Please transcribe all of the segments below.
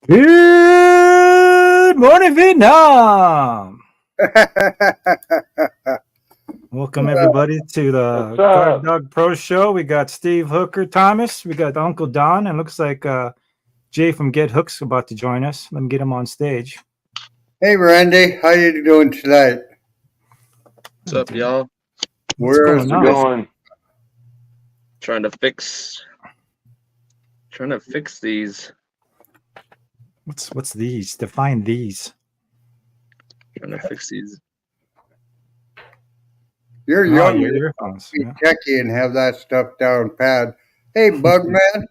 Good morning, Vietnam. Welcome everybody to the Guard Dog Pro Show. We got Steve Hooker Thomas, we got Uncle Don, and looks like Jay from Get Hook's about to join us. Let me get him on stage. Hey Randy, how you doing tonight? What's up, y'all? Where's it going? Trying to fix these. What's these? Define these. Trying to fix these. You're young, you're techie and have that stuff down pat. Hey, Bugman.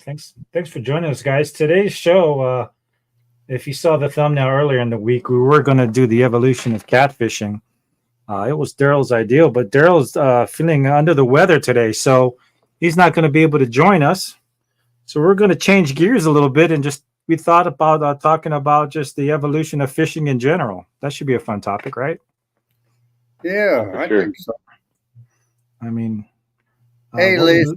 Thanks for joining us, guys. Today's show, if you saw the thumbnail earlier in the week, we were going to do the evolution of catfishing. It was Daryl's idea, but Daryl's feeling under the weather today, so he's not going to be able to join us. So we're going to change gears a little bit, and we thought about talking about just the evolution of fishing in general. That should be a fun topic, right? Yeah, I think so. I mean, hey, Lisa.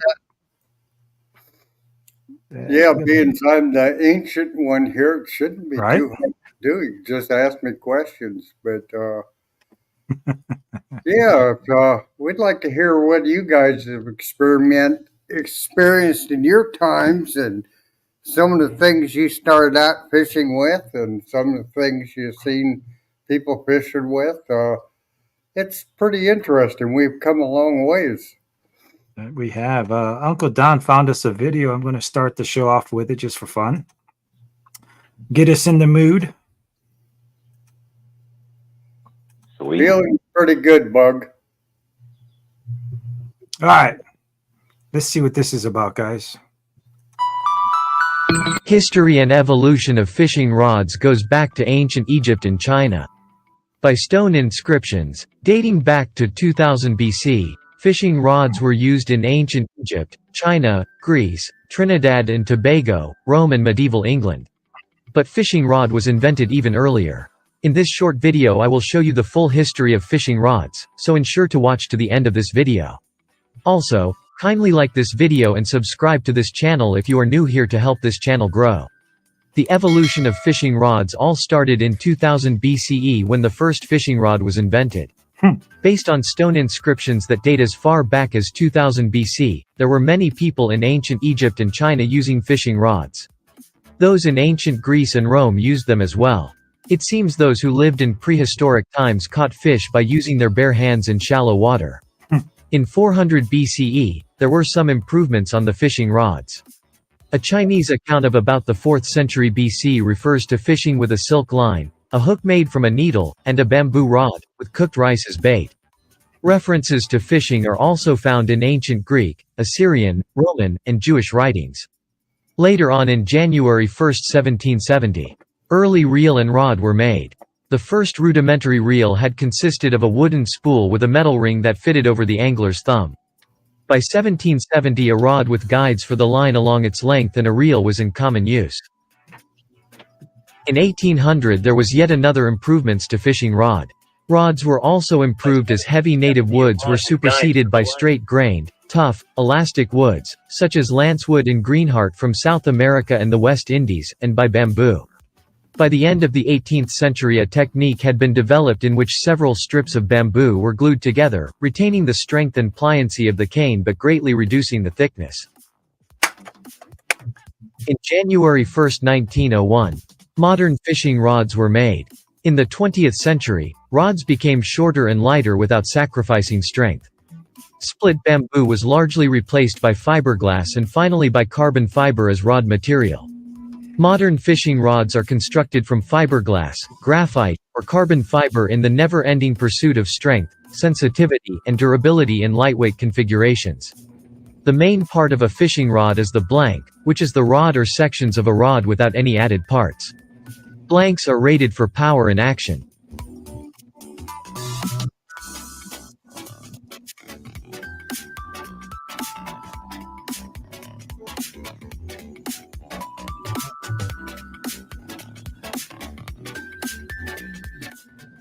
Yeah, being I'm the ancient one here, it shouldn't be too hard to do. You just ask me questions, but yeah, we'd like to hear what you guys have experienced in your times, and some of the things you started out fishing with, and some of the things you've seen people fishing with. It's pretty interesting. We've come a long ways. We have. Uncle Don found us a video. I'm going to start the show off with it just for fun. Get us in the mood. Sweet. Feeling pretty good, Bug. All right. Let's see what this is about, guys. History and evolution of fishing rods goes back to ancient Egypt and China. By stone inscriptions, dating back to 2000 BC, fishing rods were used in ancient Egypt, China, Greece, Trinidad and Tobago, Rome and medieval England. But fishing rod was invented even earlier. In this short video I will show you the full history of fishing rods, so ensure to watch to the end of this video. Also, kindly like this video and subscribe to this channel if you are new here to help this channel grow. The evolution of fishing rods all started in 2000 BCE when the first fishing rod was invented. Based on stone inscriptions that date as far back as 2000 BC, there were many people in ancient Egypt and China using fishing rods. Those in ancient Greece and Rome used them as well. It seems those who lived in prehistoric times caught fish by using their bare hands in shallow water. In 400 BCE, there were some improvements on the fishing rods. A Chinese account of about the 4th century BC refers to fishing with a silk line, a hook made from a needle, and a bamboo rod, with cooked rice as bait. References to fishing are also found in ancient Greek, Assyrian, Roman, and Jewish writings. Later on in January 1, 1770, early reel and rod were made. The first rudimentary reel had consisted of a wooden spool with a metal ring that fitted over the angler's thumb. By 1770 a rod with guides for the line along its length and a reel was in common use. In 1800 there was yet another improvements to fishing rod. Rods were also improved as heavy native woods were superseded by straight-grained, tough, elastic woods, such as lancewood and greenheart from South America and the West Indies, and by bamboo. By the end of the 18th century a technique had been developed in which several strips of bamboo were glued together, retaining the strength and pliancy of the cane but greatly reducing the thickness. In January 1, 1901, modern fishing rods were made. In the 20th century, rods became shorter and lighter without sacrificing strength. Split bamboo was largely replaced by fiberglass and finally by carbon fiber as rod material. Modern fishing rods are constructed from fiberglass, graphite, or carbon fiber in the never-ending pursuit of strength, sensitivity, and durability in lightweight configurations. The main part of a fishing rod is the blank, which is the rod or sections of a rod without any added parts. Blanks are rated for power and action.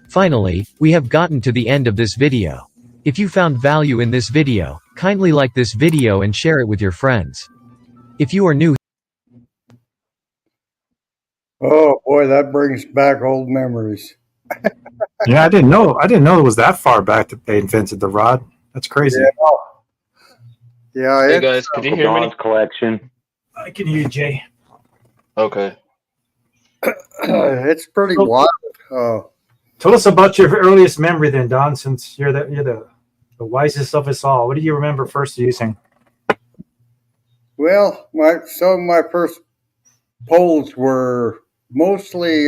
Finally, we have gotten to the end of this video. If you found value in this video, kindly like this video and share it with your friends. If you are new, Oh boy, that brings back old memories. Yeah, I didn't know. I didn't know it was that far back that they invented the rod. That's crazy. Yeah, Hey it's, guys, can you Uncle hear me? Don's collection. I can hear you, Jay. Okay. it's pretty wild. Tell us about your earliest memory, then, Don. Since you're the wisest of us all, what do you remember first using? Well, some of my first poles were mostly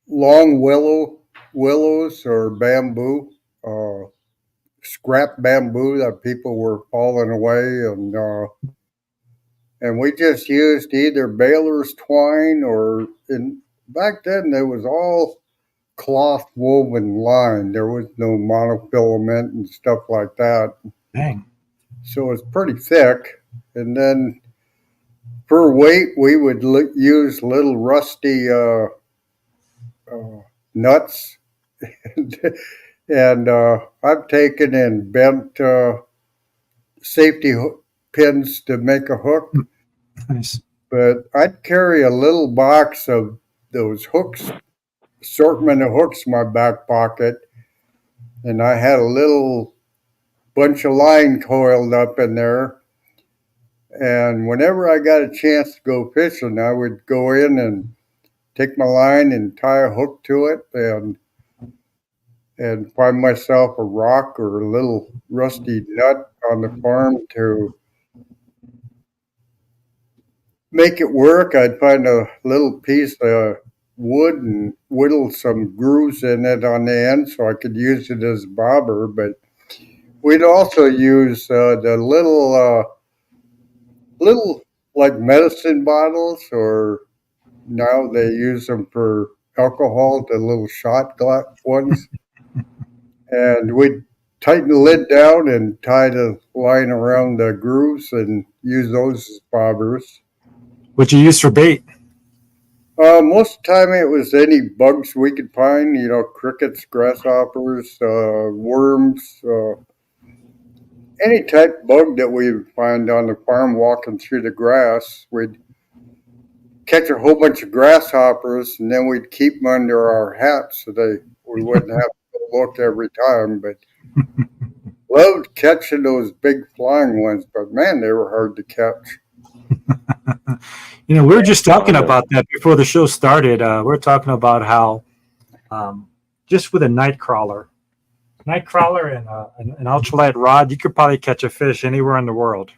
long willows or bamboo, scrap bamboo that people were hauling away, and we just used either baler's twine or back then there was all cloth woven line. There was no monofilament and stuff like that. Dang. So it's pretty thick. And then for weight, we would use little rusty nuts. And I've taken and bent safety pins to make a hook. Nice. But I'd carry a little box of those hooks, assortment of hooks in my back pocket. And I had a little bunch of line coiled up in there. And whenever I got a chance to go fishing, I would go in and take my line and tie a hook to it and find myself a rock or a little rusty nut on the farm to make it work. I'd find a little piece of wood and whittle some grooves in it on the end so I could use it as a bobber. But we'd also use the little like medicine bottles, or now they use them for alcohol, the little shot glass ones. And we'd tighten the lid down and tie the line around the grooves and use those as bobbers. What'd you use for bait? Most of the time it was any bugs we could find, crickets, grasshoppers, worms, any type of bug that we would find on the farm walking through the grass. We'd catch a whole bunch of grasshoppers and then we'd keep them under our hats so we wouldn't have to look every time. But loved catching those big flying ones, but man, they were hard to catch. We were just talking about that before the show started. We're talking about how just with a night crawler and an ultralight rod, you could probably catch a fish anywhere in the world.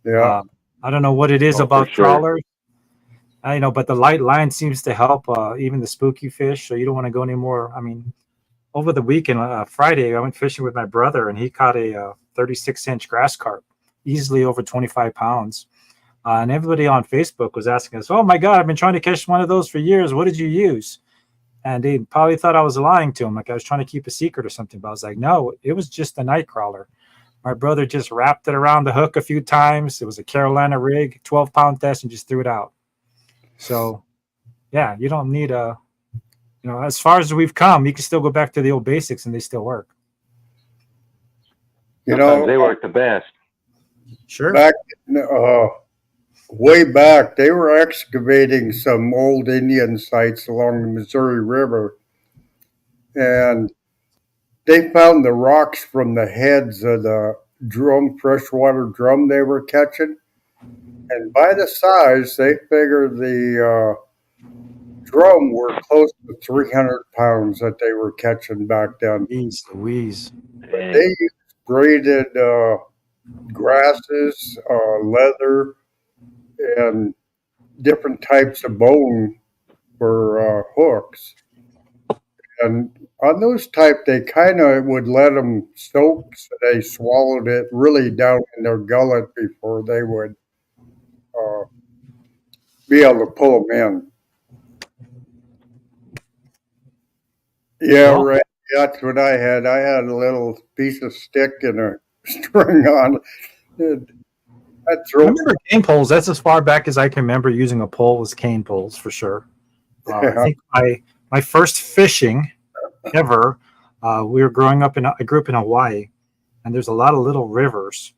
Yeah. I don't know what it is about sure. trawlers. But the light line seems to help even the spooky fish. So you don't want to go anymore. I mean, over the weekend, Friday, I went fishing with my brother, and he caught a 36-inch grass carp, easily over 25 pounds. And everybody on Facebook was asking us, "Oh my God, I've been trying to catch one of those for years. What did you use?" And they probably thought I was lying to them, like I was trying to keep a secret or something. But I was like, no, it was just a night crawler. My brother just wrapped it around the hook a few times. It was a Carolina rig, 12-pound test, and just threw it out. So, yeah, you don't need as far as we've come, you can still go back to the old basics and they still work. Sometimes they work the best. Sure. Way back, they were excavating some old Indian sites along the Missouri River, and they found the rocks from the heads of the freshwater drum they were catching. And by the size, they figured the drum were close to 300 pounds that they were catching back then. Jeez Louise. They used braided grasses, leather, and different types of bone for hooks. And on those type, they kind of would let them soak, so they swallowed it really down in their gullet before they would uh, be able to pull them in. Yeah, Well, right. That's what I had. I had a little piece of stick and a string on it. I'd I throw. remember cane poles. That's as far back as I can remember using a pole was cane poles for sure. I Yeah, think my first fishing ever. We were growing up I grew up in Hawaii, and there's a lot of little rivers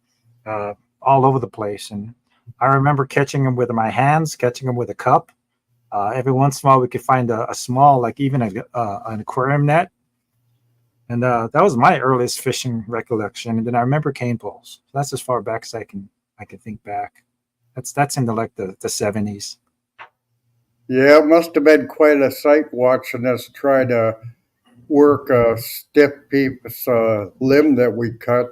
all over the place. And I remember catching them with my hands, catching them with a cup. Every once in a while, we could find a small, like even an aquarium net. And that was my earliest fishing recollection. And then I remember cane poles. So that's as far back as I can think back. That's into like the 70s. yeah, it must have been quite a sight watching us try to work a stiff piece limb that we cut,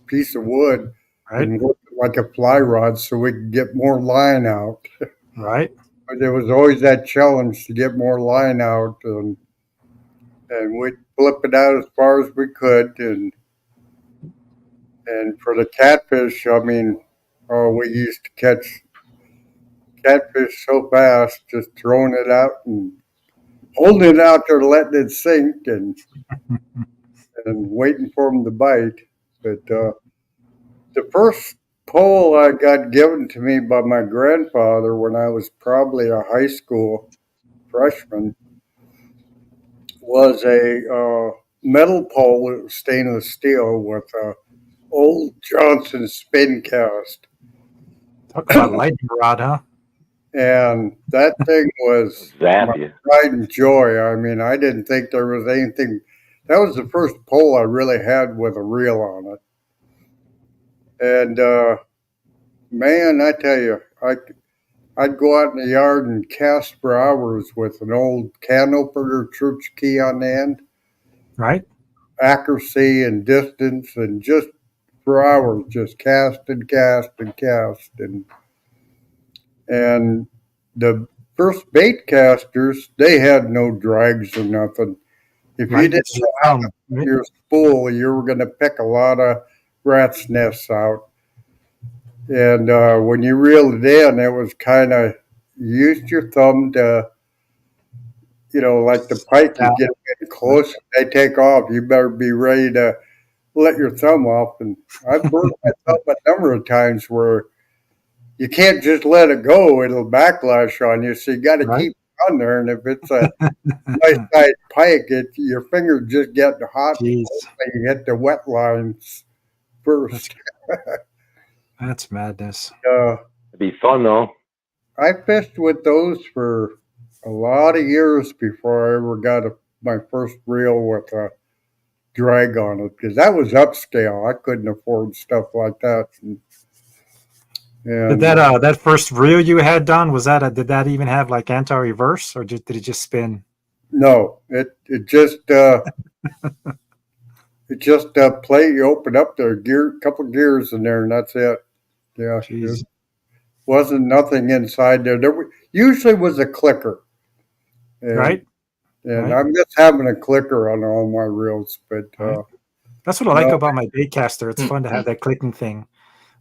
piece of wood, Right? and work it like a fly rod so we could get more line out. Right? But there was always that challenge to get more line out, and we'd flip it out as far as we could. And for the catfish, I mean, we used to catch catfish so fast, just throwing it out and holding it out there, letting it sink, and waiting for them to bite. But the first pole I got given to me by my grandfather when I was probably a high school freshman was a metal pole with stainless steel with a old Johnson spin cast. Talk about lightning rod, huh? And that thing was Zap my you. pride and joy. I mean, I didn't think there was anything. That was the first pole I really had with a reel on it. And man, I tell you, I'd go out in the yard and cast for hours with an old can opener church key on the end, Right? accuracy and distance, and just for hours, just cast and cast and cast. And the first bait casters, they had no drags or nothing. If you Right? didn't It's know how to right? your spool, you were going to pick a lot of rats' nests out. And when you reeled it in, it was kind of, you used your thumb to, like the pike, you Yeah. get in close, they take off. You better be ready to let your thumb off. And I've burned my thumb a number of times where you can't just let it go; it'll backlash on you. So you got to Right? keep it on there. And if it's a nice sized pike, your fingers just get hot Jeez, when you hit the wet lines first. that's madness. It'd be fun though. I fished with those for a lot of years before I ever got my first reel with a drag on it because that was upscale. I couldn't afford stuff like that. Did And that first reel you had, Don, was that did that even have like anti-reverse, or did it just spin? no, it just play. You open up there, couple gears in there, and that's it. Yeah, Jeez. it wasn't nothing inside there. Usually was a clicker, and, Right? and Right. I'm just having a clicker on all my reels. But Right. That's what I like no, about my bait caster. It's fun to have that clicking thing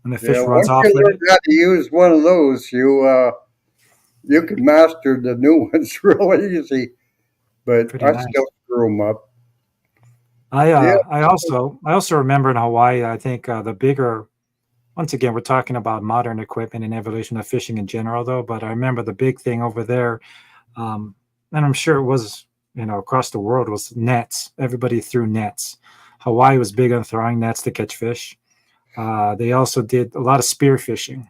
when the fish yeah, runs once off you with learn it. how to use one of those, you can master the new ones real easy. But Pretty I nice. still screw them up. I Yeah, I also remember in Hawaii. I think the bigger. Once again, we're talking about modern equipment and evolution of fishing in general, though. But I remember the big thing over there, and I'm sure it was across the world, was nets. Everybody threw nets. Hawaii was big on throwing nets to catch fish. They also did a lot of spear fishing.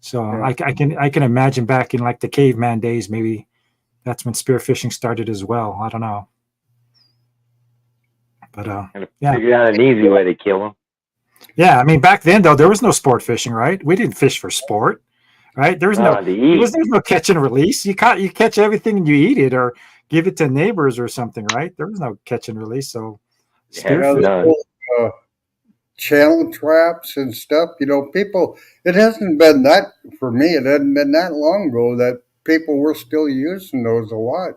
So yeah. I can imagine back in like the caveman days, maybe that's when spear fishing started as well. I don't know, but And yeah, figure out an easy way to kill them. yeah. I mean, back then though, there was no sport fishing, right? We didn't fish for sport, right? There was no To eat. there's no catch and release. You catch everything and you eat it or give it to neighbors or something, right? There was no catch and release. So spear Yeah, The fishing, none. whole, channel traps and stuff. People, it hasn't been that, for me, it hadn't been that long ago that people were still using those a lot.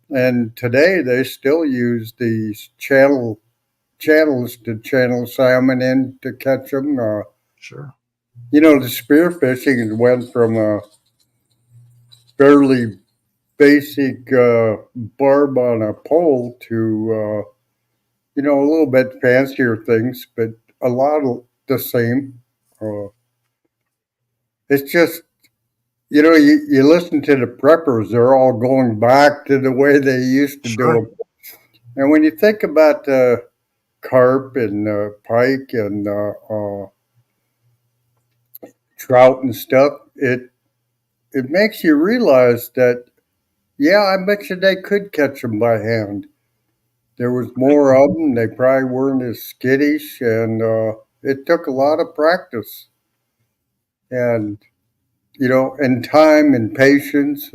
And today they still use these channels to channel salmon in to catch them. Sure. The spearfishing went from a fairly basic barb on a pole to a little bit fancier things, but a lot of the same. It's just, you listen to the preppers, they're all going back to the way they used to do Sure. them. And when you think about carp and pike and trout and stuff, it makes you realize that, yeah, I bet you they could catch them by hand. There was more of them. They probably weren't as skittish, and it took a lot of practice, and and time and patience.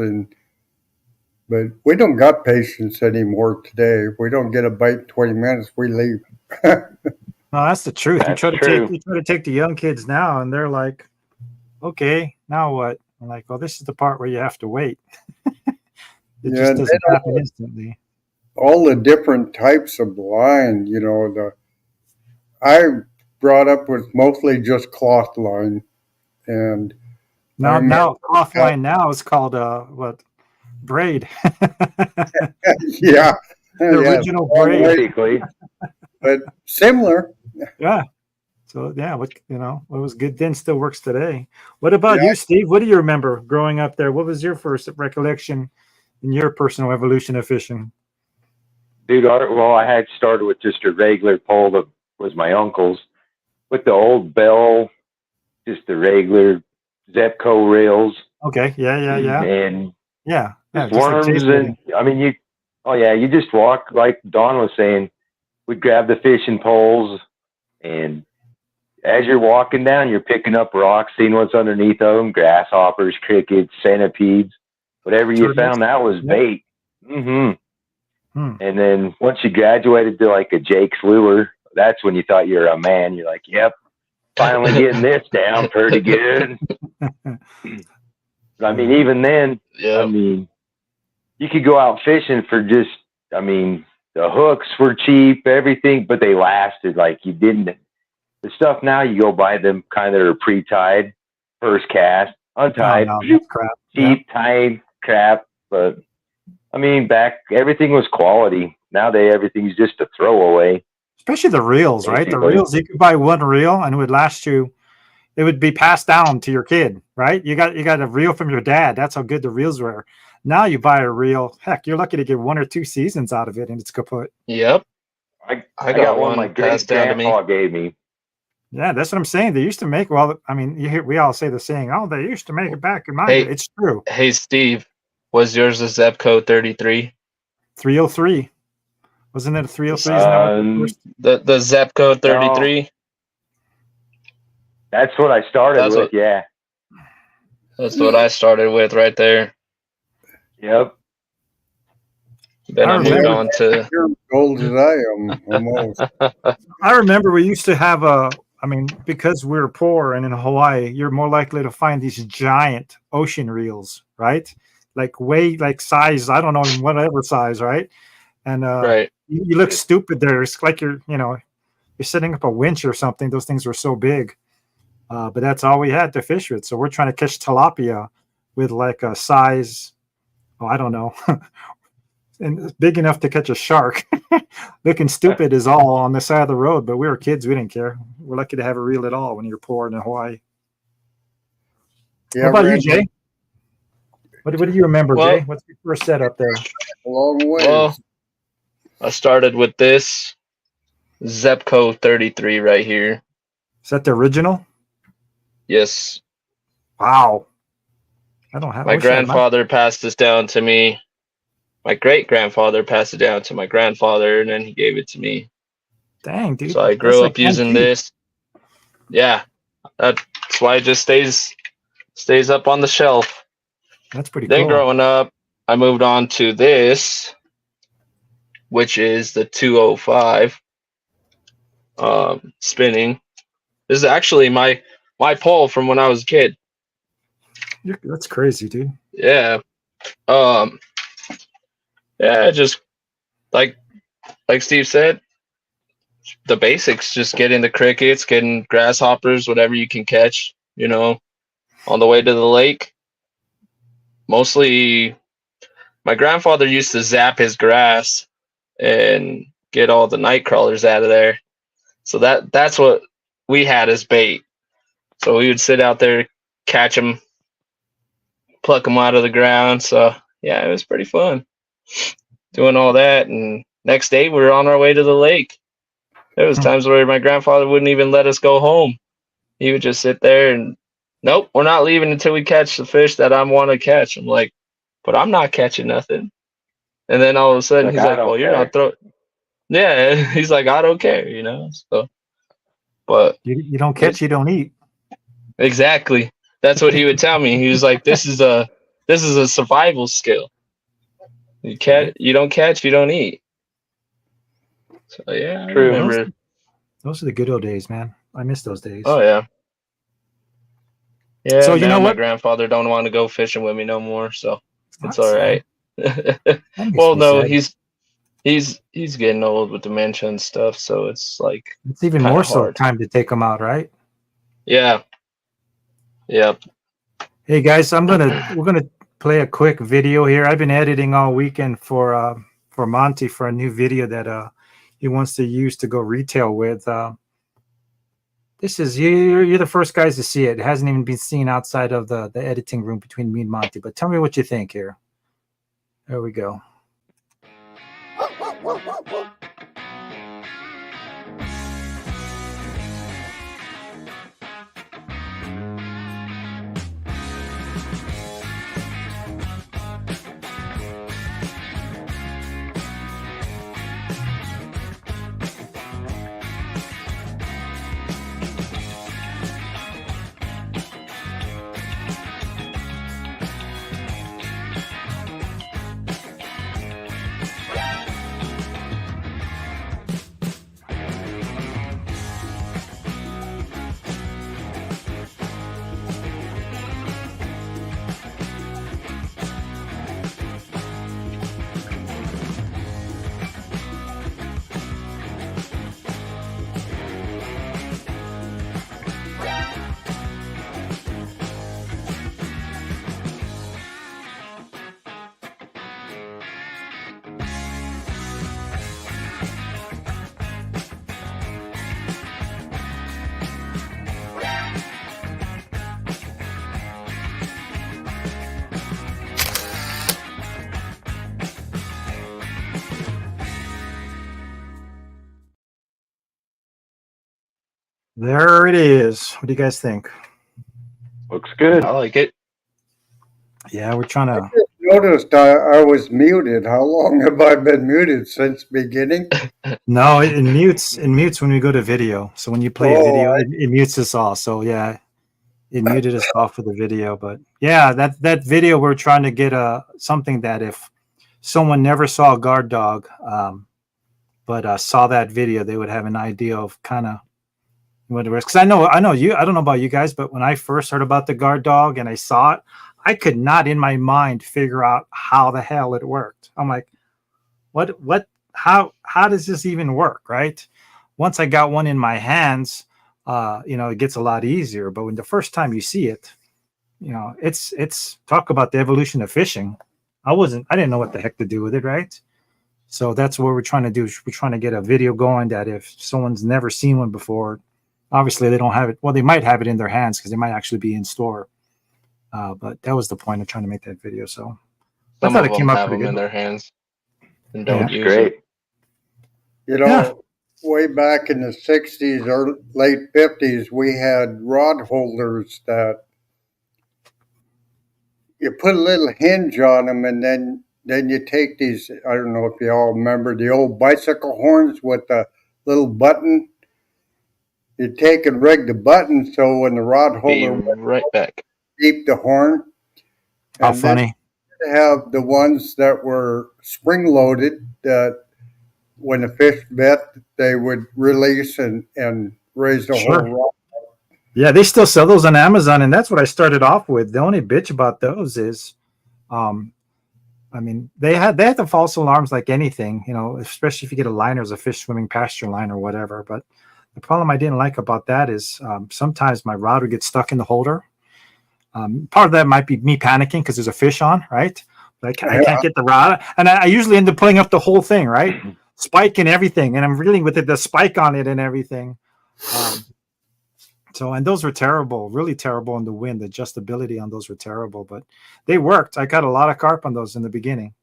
But we don't got patience anymore today. If we don't get a bite in 20 minutes, we leave. No, that's the truth. That's you try true. to take the young kids now, and they're like, "Okay, now what?" I'm like, "Well, this is the part where you have to wait." It Yeah, just doesn't happen instantly. all the different types of line. I brought up with mostly just cloth line, and I remember, Now offline now is called what braid. yeah, The yeah, original braid. Basically, but similar. Yeah. So yeah, what was good then still works today. What about Yeah. you, Steve? What do you remember growing up there? What was your first recollection in your personal evolution of fishing? dude. I had started with just a regular pole that was my uncle's, with the old bell, just the regular Zepco reels, Okay. Yeah. and Yeah. just Just like worms. Chase And I mean, you just walk like Don was saying. We'd grab the fishing poles, and as you're walking down, you're picking up rocks, seeing what's underneath them: grasshoppers, crickets, centipedes, whatever you turtles. found. That was Yep. bait. Hmm. And then once you graduated to like a Jake's lure, that's when you thought you were a man. You're like, "Yep, finally getting this down pretty good." I mean, even then, Yeah. you could go out fishing for just, the hooks were cheap, everything, but they lasted. Like you didn't, the stuff now you go buy them kind of pre-tied, first cast, Oh untied, no, that's crap. cheap, tied crap. But back, everything was quality. Nowadays, everything's just a throwaway. Especially the reels, right? The Basically. reels, you could buy one reel and it would last you. It would be passed down to your kid, right? You got a reel from your dad. That's how good the reels were. Now you buy a reel. Heck, you're lucky to get 1 or 2 seasons out of it, and it's kaput. Yep. I I got one one my great passed down to me. grandpa gave me. Yeah, that's what I'm saying. They used to make. Well, I mean, we all say the saying, "Oh, they used to make it back in my Hey. day." It's true. Hey, Steve, was yours a Zepco 33? 303. Wasn't it a 303? Isn't that what the first? The Zepco 33? That's what I started That's with. what- Yeah. That's what I started with right there. Yep. Then I I moved remember- on to You're as old as I am, almost. I remember we used to have because we were poor and in Hawaii, you're more likely to find these giant ocean reels, right? Like size, I don't know, whatever size, right? And right. you look stupid there. It's like you're setting up a winch or something. Those things were so big. But that's all we had to fish with. So we're trying to catch tilapia with like a size, I don't know, and it's big enough to catch a shark. Looking stupid is all on the side of the road, but we were kids. We didn't care. We're lucky to have a reel at all when you're poor in Hawaii. Yeah, What about you, Randy, Jay? What do you remember, Well- Jay? What's your first setup there? a long way. Well, I started with this Zepco 33 right here. Is that the original? Yes. Wow. I don't have. My grandfather passed this down to me. My great grandfather passed it down to my grandfather, and then he gave it to me. Dang, dude. So I That's grew like up using antique. this. Yeah, that's why it just stays up on the shelf. That's pretty Then cool. growing up, I moved on to this, which is the 205 spinning. This is actually my pole from when I was a kid. That's crazy, dude. Yeah. Yeah, just like Steve said, the basics, just getting the crickets, getting grasshoppers, whatever you can catch, on the way to the lake. Mostly my grandfather used to zap his grass and get all the night crawlers out of there. So that's what we had as bait. So we would sit out there, catch them, pluck them out of the ground. So yeah, it was pretty fun doing all that. And next day we were on our way to the lake. There was times where my grandfather wouldn't even let us go home. He would just sit there and, nope, we're not leaving until we catch the fish that I want to catch. I'm like, but I'm not catching nothing. And then all of a sudden he's like, well, you're not throwing. Yeah, he's like, I don't care, So, but you don't catch, you don't eat. Exactly. That's what he would tell me. He was like, this is a survival skill. You don't catch, you don't eat. So yeah, I remember. Those are the good old days, man. I miss those days. Oh yeah. Yeah. So you know my what? grandfather don't want to go fishing with me no more, so it's all sad. right. Well, no, sad. He's getting old with dementia and stuff, so it's like it's even more so time to take him out, right? Yeah. Yep. Hey guys, we're gonna play a quick video here. I've been editing all weekend for Monty for a new video that he wants to use to go retail with. This is you're the first guys to see it. It hasn't even been seen outside of the editing room between me and Monty. But tell me what you think here. There we go. There it is. What do you guys think? Looks good. I like it. Yeah, we're trying to. I just noticed I was muted. How long have I been muted since beginning? No, it mutes when we go to video. So when you play a video, it mutes us all. So yeah, it muted us off for the video. But yeah, that video we're trying to get something that if someone never saw a guard dog, but saw that video, they would have an idea of kind of what it was. Because I know you. I don't know about you guys, but when I first heard about the guard dog and I saw it, I could not in my mind figure out how the hell it worked. I'm like, what, how does this even work? Right. Once I got one in my hands, it gets a lot easier. But when the first time you see it, it's talk about the evolution of fishing. I didn't know what the heck to do with it. Right. So that's what we're trying to do. We're trying to get a video going that if someone's never seen one before, obviously they don't have it. Well, they might have it in their hands because they might actually be in store. But that was the point of trying to make that video. So I thought it came out pretty good. In their hands and don't use great. it. Way back in the 60s or late 50s, we had rod holders that you put a little hinge on them, and then you take these, I don't know if you all remember the old bicycle horns with the little button. You take and rig the button so when the rod holder right back. Keep the horn. How funny. Have the ones that were spring loaded that when the fish bit, they would release and raise the whole rod. Yeah, they still sell those on Amazon, and that's what I started off with. The only bitch about those is I mean, they had the false alarms like anything, you know, especially if you get a line or a fish swimming past your line or whatever. But the problem I didn't like about that is sometimes my rod would get stuck in the holder. Part of that might be me panicking because there's a fish on, right? I can't get the rod, and I usually end up pulling up the whole thing, right? Spike and everything, and I'm reeling with the spike on it and everything. And those were terrible, really terrible in the wind. The adjustability on those were terrible, but they worked. I got a lot of carp on those in the beginning.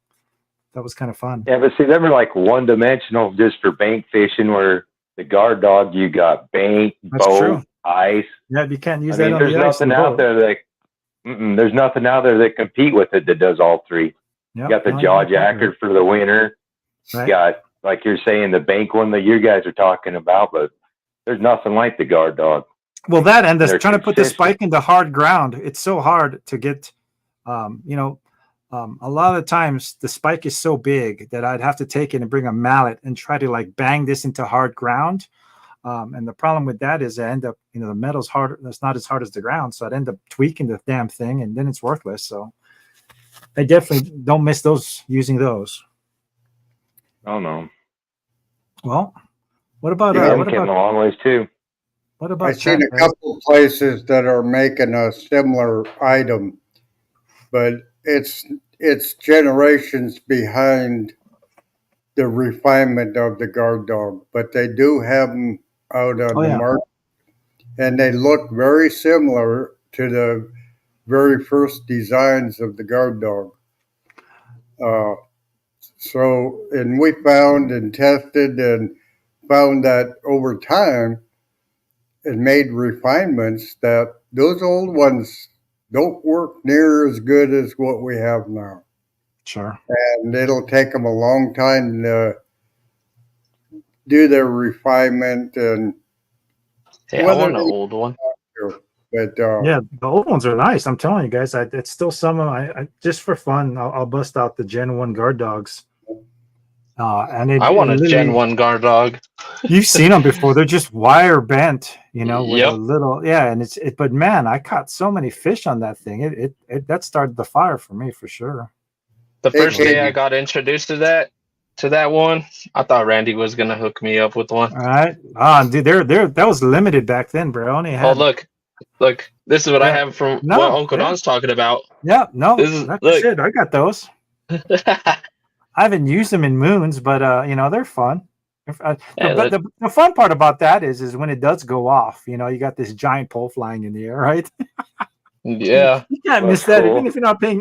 That was kind of fun. Yeah, but see, they were like one-dimensional just for bank fishing, where the guard dog, you got bank, boat, ice. Yeah, you can't use that on there's the ice. Nothing out there that there's nothing out there that compete with it that does all three. Yep. You got the jaw jacker for the winter. Right. You got, like you're saying, the bank one that you guys are talking about, but there's nothing like the guard dog. Well, that and trying to put the spike into hard ground. It's so hard to get, a lot of the times the spike is so big that I'd have to take it and bring a mallet and try to like bang this into hard ground. And the problem with that is I end up, the metal's hard. It's not as hard as the ground. So I'd end up tweaking the damn thing and then it's worthless. So I definitely don't miss using those. Oh no. Well, what about, I'm getting a long ways too. What about I've seen a couple places that are making a similar item, but it's generations behind the refinement of the guard dog. But they do have them out on the market, and they look very similar to the very first designs of the guard dog. And we found and tested and found that over time, it made refinements that those old ones don't work near as good as what we have now. Sure. And it'll take them a long time to do their refinement. And I want an old one. But yeah, the old ones are nice. I'm telling you guys, it's still some of I just for fun. I'll bust out the Gen 1 guard dogs. I want a Gen 1 guard dog. You've seen them before. They're just wire bent, with yep. a little, and but man, I caught so many fish on that thing. It that started the fire for me for sure. The first day I got introduced to that one, I thought Randy was gonna hook me up with one. All right. Dude, that was limited back then, bro. Only had, look, this is what I have from what Uncle Don's talking about. Yeah, no, shit, I got those. I haven't used them in moons, but they're fun. The fun part about that is when it does go off. You got this giant pole flying in the air, right? Yeah, you can't miss that. Cool.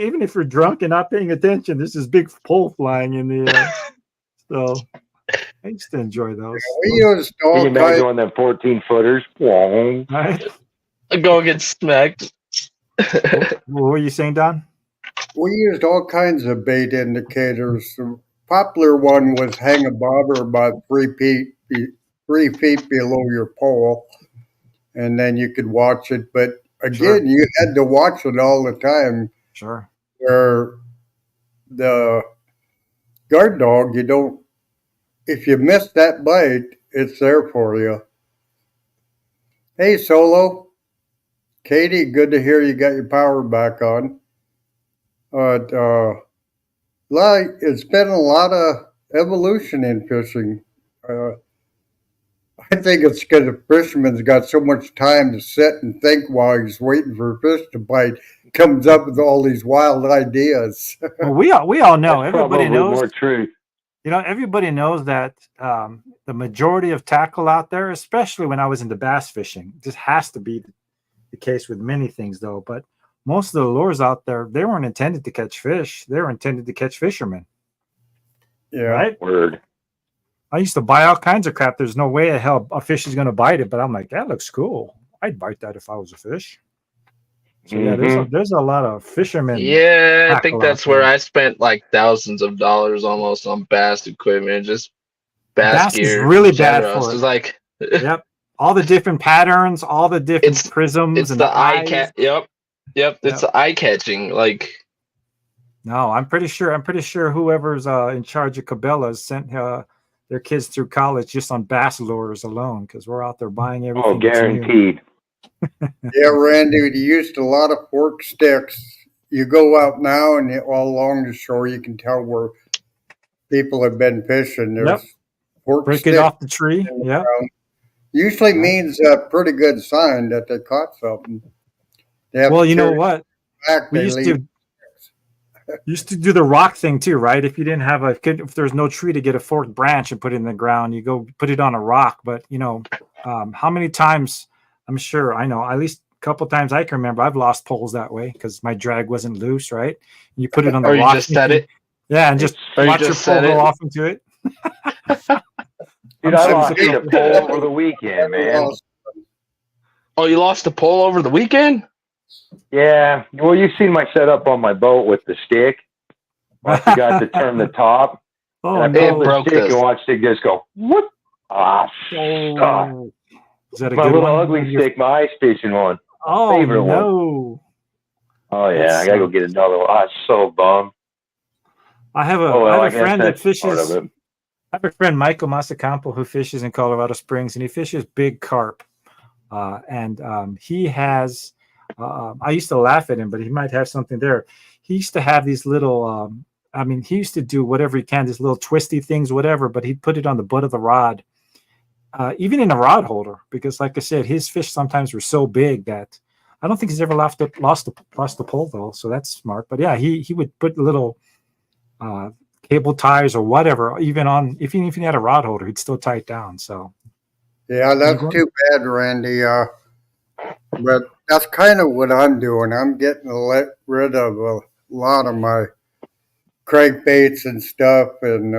Even if you're drunk and not paying attention, there's this big pole flying in the air. So I used to enjoy those. We used all Can you imagine on them 14-footers? Right? Go get smacked. What were you saying, Don? We used all kinds of bait indicators. The popular one was hang a bobber about 3 feet below your pole, and then you could watch it. But again, you had to watch it all the time. Sure. Where the guard dog, if you miss that bite, it's there for you. Hey, Solo. Katie, good to hear you got your power back on. It's been a lot of evolution in fishing. I think it's because the fisherman's got so much time to sit and think while he's waiting for a fish to bite. Comes up with all these wild ideas. Well, we all know. That's everybody knows. More truth. Everybody knows that the majority of tackle out there, especially when I was into bass fishing, this has to be the case with many things, though. But most of the lures out there, they weren't intended to catch fish. They were intended to catch fishermen. Yeah. Right? Word. I used to buy all kinds of crap. There's no way the hell a fish is going to bite it, but I'm like, that looks cool. I'd bite that if I was a fish. So yeah, there's a lot of fishermen. Yeah, I think that's where I spent like thousands of dollars almost on bass equipment, just bass gear. Is really bad for it. It's like, yep, all the different patterns, all the different prisms. It's and the eye catch. Yep. It's eye catching. Like, no, I'm pretty sure whoever's in charge of Cabela's sent their kids through college just on bass lures alone, because we're out there buying everything. Oh, guaranteed. Yeah, Randy, you used a lot of fork sticks. you go out now and all along the shore, you can tell where people have been fishing. There's fork Break it sticks off the tree. in the Yeah. ground. Usually means a pretty good sign that they caught something. They have Well, to you know carry it what? back. We They used leave. to do the rock thing too, right? If you didn't have if there's no tree to get a forked branch and put it in the ground, you go put it on a rock. But how many times? I'm sure I know at least a couple times I can remember I've lost poles that way because my drag wasn't loose, right? And you put it on the Or you rock, just set it. yeah, and just Or you watch your just pole set go it. off into it. Dude, I'm I sure lost it's a pole over the weekend, man. Oh, you lost a pole over the weekend? Yeah. Well, you've seen my setup on my boat with the stick. I forgot to turn the top. Oh And I pulled It the broke stick this. and watched it just go, whoop. Ah, suck. Oh, is that a My good little one? ugly stick, my ice fishing one. Oh favorite one. no! Oh, yeah. That I got to go sucks. get another one. I'm so bummed. I have Oh, well, a I guess friend that that's part of fishes. it. I have a friend, Michael Masacampo, who fishes in Colorado Springs, and he fishes big carp. And he has, I used to laugh at him, but he might have something there. He used to have these little, he used to do whatever he can, these little twisty things, whatever, but he'd put it on the butt of the rod, even in a rod holder, because like I said, his fish sometimes were so big that I don't think he's ever lost the pole though. So that's smart. But yeah, he would put little cable ties or whatever, even if he had a rod holder, he'd still tie it down. So Yeah, that's too bad, Randy. But that's kind of what I'm doing. I'm getting rid of a lot of my crankbaits and stuff, and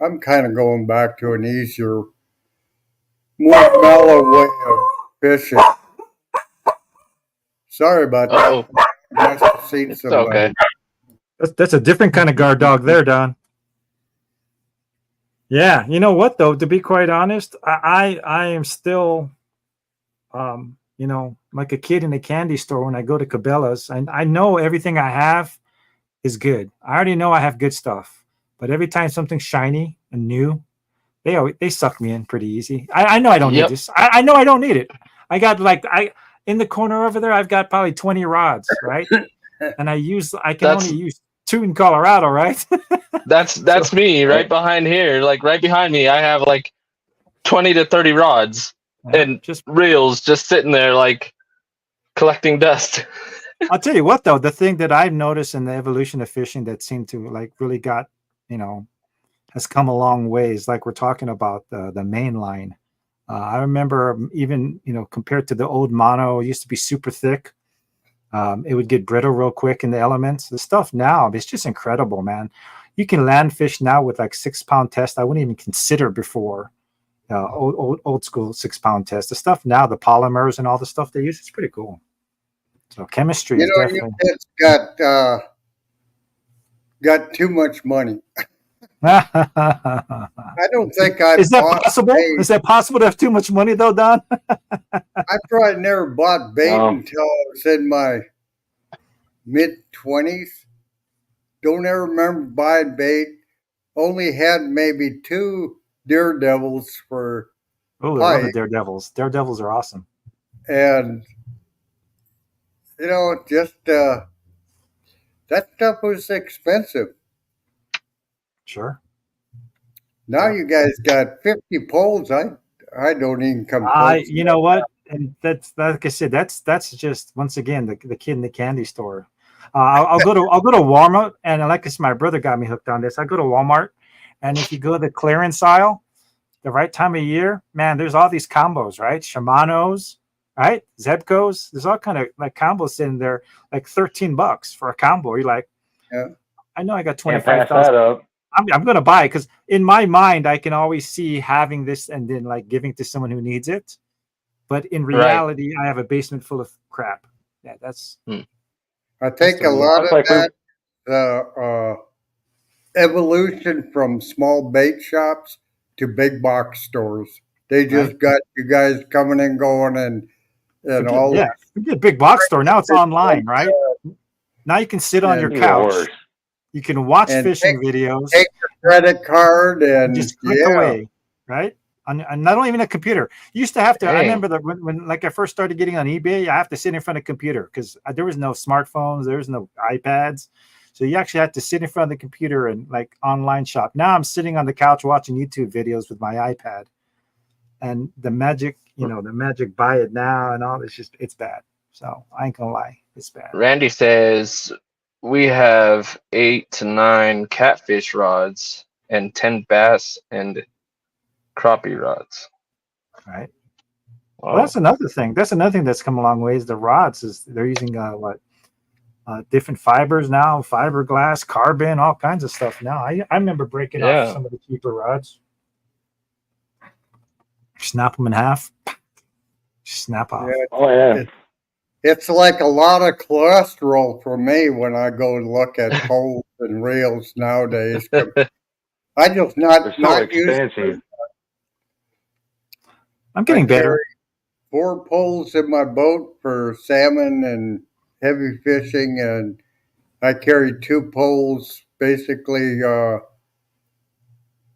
I'm kind of going back to an easier, more mellow way of fishing. Sorry about that. Oh, Must have seen it's somebody. okay. that's a different kind of guard dog there, Don. Yeah, you know what though? To be quite honest, I am still, like a kid in a candy store when I go to Cabela's. And I know everything I have is good. I already know I have good stuff, but every time something's shiny and new, they suck me in pretty easy. I know I don't need Yep. this. I know I don't need it. I got in the corner over there. I've got probably 20 rods, right? And I can only use 2 in Colorado, right? That's me right behind here. Like right behind me, I have like 20 to 30 rods and just reels just sitting there like collecting dust. I'll tell you what though, the thing that I've noticed in the evolution of fishing that seemed to like really got, has come a long ways. Like we're talking about the main line. I remember even, compared to the old mono, it used to be super thick. It would get brittle real quick in the elements. The stuff now, it's just incredible, man. You can land fish now with like 6-pound test. I wouldn't even consider before old school 6-pound test. The stuff now, the polymers and all the stuff they use, it's pretty cool. So chemistry is You definitely. kids got too much money. I don't think I Is that bought possible? bait. Is that possible to have too much money though, Don? I probably never bought bait until I was in my mid-20s. Don't ever remember buying bait. Only had maybe 2 daredevils for Oh, I love the pike. daredevils. Daredevils are awesome. And, just that stuff was expensive. Sure. Now you guys got 50 poles. I don't even come close. You know what? And that's like I said, that's just once again the kid in the candy store. I'll go to Walmart, and like I said, my brother got me hooked on this. I go to Walmart, and if you go to the clearance aisle, the right time of year, man, there's all these combos, right? Shimano's, right? Zebcos. There's all kind of like combos sitting there, like $13 for a combo. You're like, Yeah. I know I got Can't pass that 25,000. up. I'm going to buy it because in my mind, I can always see having this and then like giving to someone who needs it. But in reality, I have a basement full of crap. Yeah, that's. I think a lot of That's like that evolution from small bait shops to big box stores. They just got you guys coming and going and all. Yeah, forget big box store. Now it's online, right? Now you can sit on your And couch. worse. You can watch And fishing videos. Take your credit card and just click away, right? on not even a computer. You used to have to. I Dang. remember that when like I first started getting on eBay, I have to sit in front of a computer because there was no smartphones, there was no iPads, so you actually had to sit in front of the computer and like online shop. Now I'm sitting on the couch watching YouTube videos with my iPad, and the magic, the magic buy it now and all. It's bad. So I ain't gonna lie, it's bad. Randy says we have 8 to 9 catfish rods and 10 bass and crappie rods. Right. Wow. Well, that's another thing. That's another thing that's come a long ways. The rods is they're using different fibers now, fiberglass, carbon, all kinds of stuff now. I remember breaking off some of the cheaper rods. Snap them in half. Snap off. Yeah. Oh yeah. It's like a lot of cholesterol for me when I go and look at poles and reels nowadays. I just They're so not use. expensive. I'm getting better. carry 4 poles in my boat for salmon and heavy fishing, and I carry 2 poles basically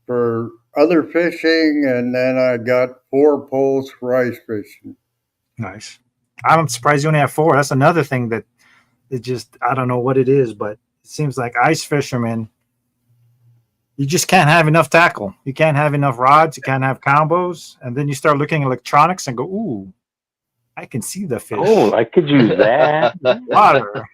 for other fishing, and then I got 4 poles for ice fishing. Nice. I'm surprised you only have 4. That's another thing that it just, I don't know what it is, but it seems like ice fishermen, you just can't have enough tackle. You can't have enough rods. You can't have combos. And then you start looking at electronics and go, ooh, I can see the fish. Oh, I could use that. Water.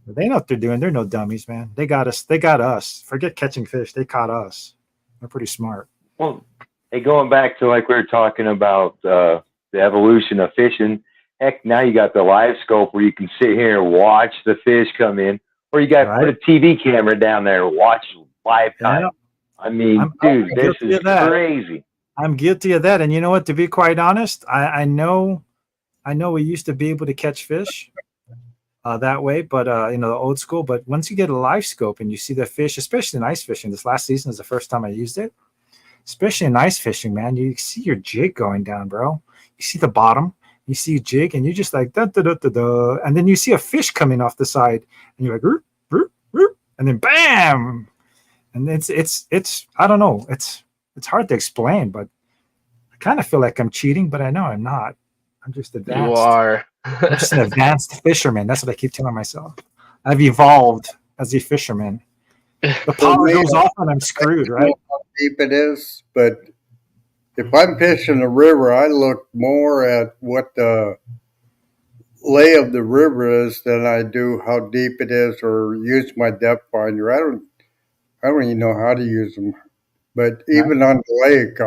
They know what they're doing. They're no dummies, man. They got us. They got us. Forget catching fish. They caught us. They're pretty smart. Well, hey, going back to like we were talking about the evolution of fishing. Heck, now you got the live scope where you can sit here and watch the fish come in, or you got to put a TV camera down there and watch live time. Yeah. I mean, dude, this is crazy. I'm guilty of that. And you know what? To be quite honest, I know we used to be able to catch fish that way, but the old school. But once you get a live scope and you see the fish, especially in ice fishing, this last season is the first time I used it. Especially in ice fishing, man, you see your jig going down, bro. You see the bottom, you see a jig, and you're just like da da da da da, and then you see a fish coming off the side, and you're like, roop, roop, roop, and then bam, and it's I don't know, it's hard to explain, but I kind of feel like I'm cheating, but I know I'm not. I'm just advanced. You are. I'm just an advanced fisherman. That's what I keep telling myself. I've evolved as a fisherman. The power goes off and I'm screwed, right? How deep it is, but if I'm fishing a river, I look more at what the lay of the river is than I do how deep it is, or use my depth finder. I don't even know how to use them. But even on the lake,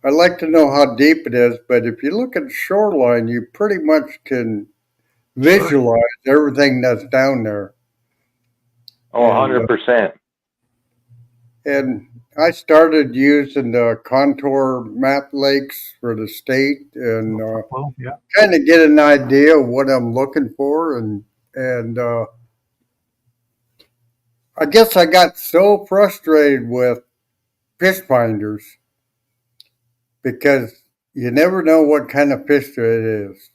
I like to know how deep it is. But if you look at the shoreline, you pretty much can visualize everything that's down there. Oh, 100%. And I started using the contour map lakes for the state, and kind of get an idea of what I'm looking for. And I guess I got so frustrated with fish finders because you never know what kind of fish it is.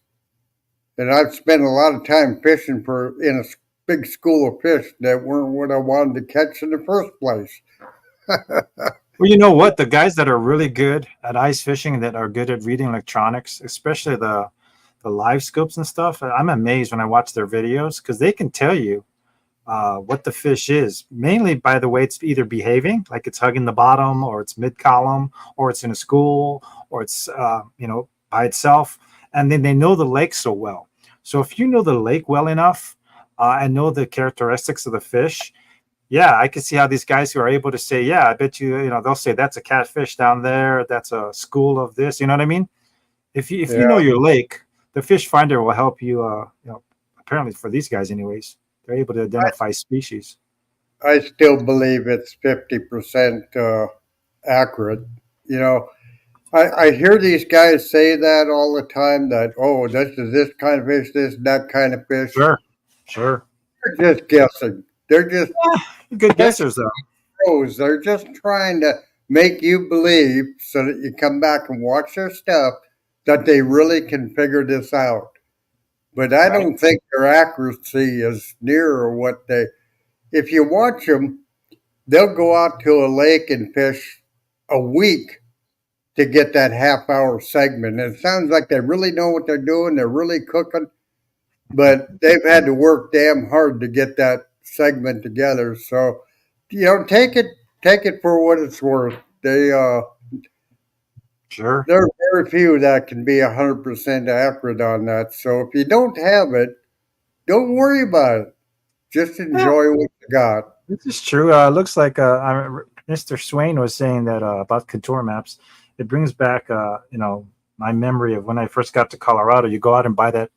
And I've spent a lot of time fishing in a big school of fish that weren't what I wanted to catch in the first place. Well, you know what? The guys that are really good at ice fishing, that are good at reading electronics, especially the live scopes and stuff, I'm amazed when I watch their videos because they can tell you what the fish is. Mainly by the way it's either behaving, like it's hugging the bottom, or it's mid-column, or it's in a school, or it's by itself. And then they know the lake so well. So if you know the lake well enough and know the characteristics of the fish, yeah, I can see how these guys who are able to say, yeah, I bet you, they'll say that's a catfish down there, that's a school of this, you know what I mean? If you know your lake, the fish finder will help you, apparently for these guys anyways, they're able to identify species. I still believe it's 50% accurate. I hear these guys say that all the time, that, oh, this is this kind of fish, this is that kind of fish. Sure. They're just guessing. They're just good guessers, though. Pros. They're just trying to make you believe so that you come back and watch their stuff that they really can figure this out. But I don't think their accuracy is near what they. If you watch them, they'll go out to a lake and fish a week to get that half-hour segment. And it sounds like they really know what they're doing. They're really cooking, but they've had to work damn hard to get that segment together. So, take it for what it's worth. Sure. There are very few that can be 100% accurate on that. So if you don't have it, don't worry about it. Just enjoy what you got. This is true. Looks like Mr. Swain was saying that about contour maps. It brings back, my memory of when I first got to Colorado. You go out and buy that